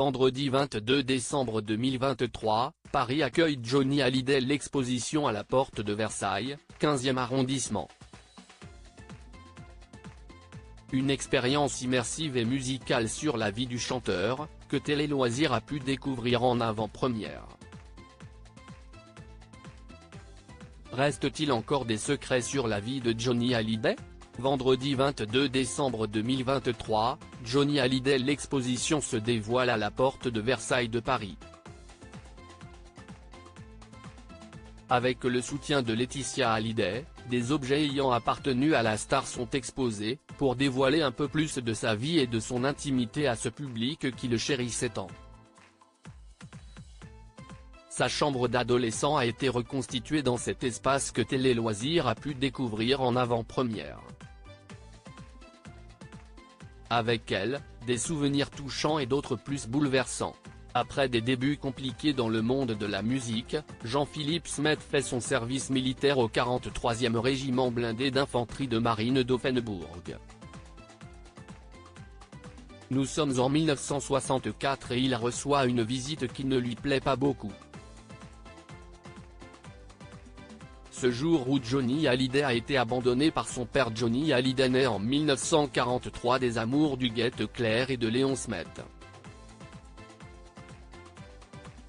Vendredi 22 décembre 2023, Paris accueille Johnny Hallyday. L'exposition à la porte de Versailles, 15e arrondissement. Une expérience immersive et musicale sur la vie du chanteur, que Télé Loisirs a pu découvrir en avant-première. Reste-t-il encore des secrets sur la vie de Johnny Hallyday ? Vendredi 22 décembre 2023, Johnny Hallyday. L'exposition se dévoile à la porte de Versailles de Paris. Avec le soutien de Laetitia Hallyday, des objets ayant appartenu à la star sont exposés, pour dévoiler un peu plus de sa vie et de son intimité à ce public qui le chérissait tant. Sa chambre d'adolescent a été reconstituée dans cet espace que Télé Loisirs a pu découvrir en avant-première. Avec elle, des souvenirs touchants et d'autres plus bouleversants. Après des débuts compliqués dans le monde de la musique, Jean-Philippe Smet fait son service militaire au 43e régiment blindé d'infanterie de marine d'Offenbourg. Nous sommes en 1964 et il reçoit une visite qui ne lui plaît pas beaucoup. Ce jour où Johnny Hallyday a été abandonné par son père. Johnny Hallyday naît en 1943 des amours du Guette Claire et de Léon Smet.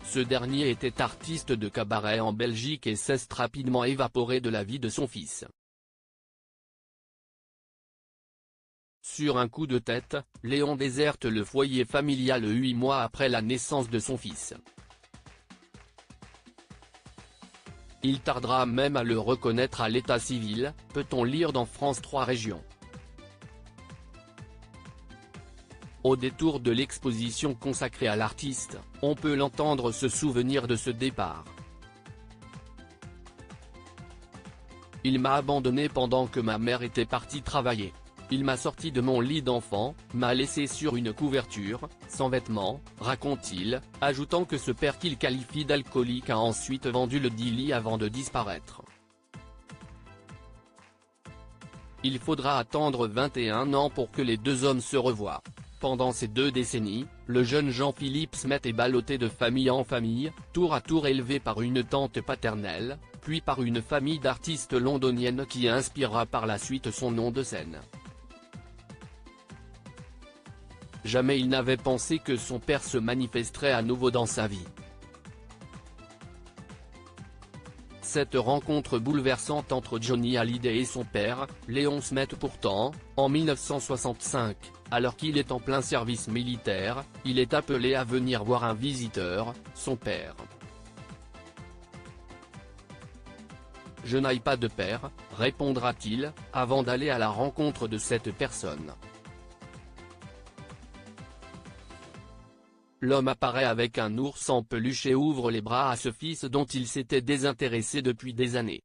Ce dernier était artiste de cabaret en Belgique et s'est rapidement évaporé de la vie de son fils. Sur un coup de tête, Léon déserte le foyer familial 8 mois après la naissance de son fils. Il tardera même à le reconnaître à l'état civil, peut-on lire dans France 3 Régions. Au détour de l'exposition consacrée à l'artiste, on peut l'entendre se souvenir de ce départ. Il m'a abandonné pendant que ma mère était partie travailler. Il m'a sorti de mon lit d'enfant, m'a laissé sur une couverture, sans vêtements, raconte-t-il, ajoutant que ce père qu'il qualifie d'alcoolique a ensuite vendu le dit lit avant de disparaître. Il faudra attendre 21 ans pour que les deux hommes se revoient. Pendant ces 2 décennies, le jeune Jean-Philippe Smet est ballotté de famille en famille, tour à tour élevé par une tante paternelle, puis par une famille d'artistes londoniennes qui inspirera par la suite son nom de scène. Jamais il n'avait pensé que son père se manifesterait à nouveau dans sa vie. Cette rencontre bouleversante entre Johnny Hallyday et son père, Léon Smet pourtant, en 1965, alors qu'il est en plein service militaire, il est appelé à venir voir un visiteur, son père. « Je n'aille pas de père », répondra-t-il, avant d'aller à la rencontre de cette personne. L'homme apparaît avec un ours en peluche et ouvre les bras à ce fils dont il s'était désintéressé depuis des années.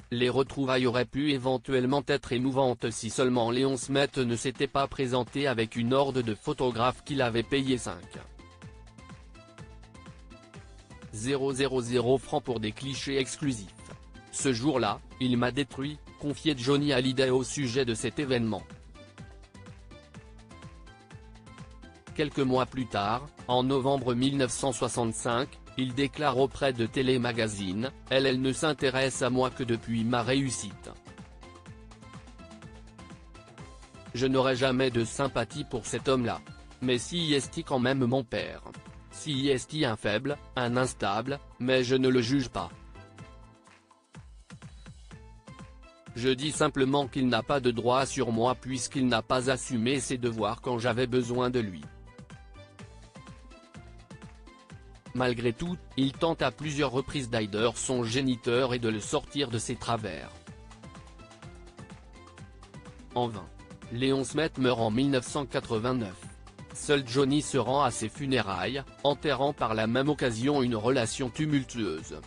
Les retrouvailles auraient pu éventuellement être émouvantes si seulement Léon Smet ne s'était pas présenté avec une horde de photographes qu'il avait payé 5,000 francs pour des clichés exclusifs. Ce jour-là, il m'a détruit, confiait Johnny Hallyday au sujet de cet événement. Quelques mois plus tard, en novembre 1965, il déclare auprès de Télé Magazine, « Elle ne s'intéresse à moi que depuis ma réussite. Je n'aurai jamais de sympathie pour cet homme-là. Mais si est quand même mon père. Si est un faible, un instable, mais je ne le juge pas. Je dis simplement qu'il n'a pas de droit sur moi puisqu'il n'a pas assumé ses devoirs quand j'avais besoin de lui. » Malgré tout, il tente à plusieurs reprises d'aider son géniteur et de le sortir de ses travers. En vain. Léon Smet meurt en 1989. Seul Johnny se rend à ses funérailles, enterrant par la même occasion une relation tumultueuse.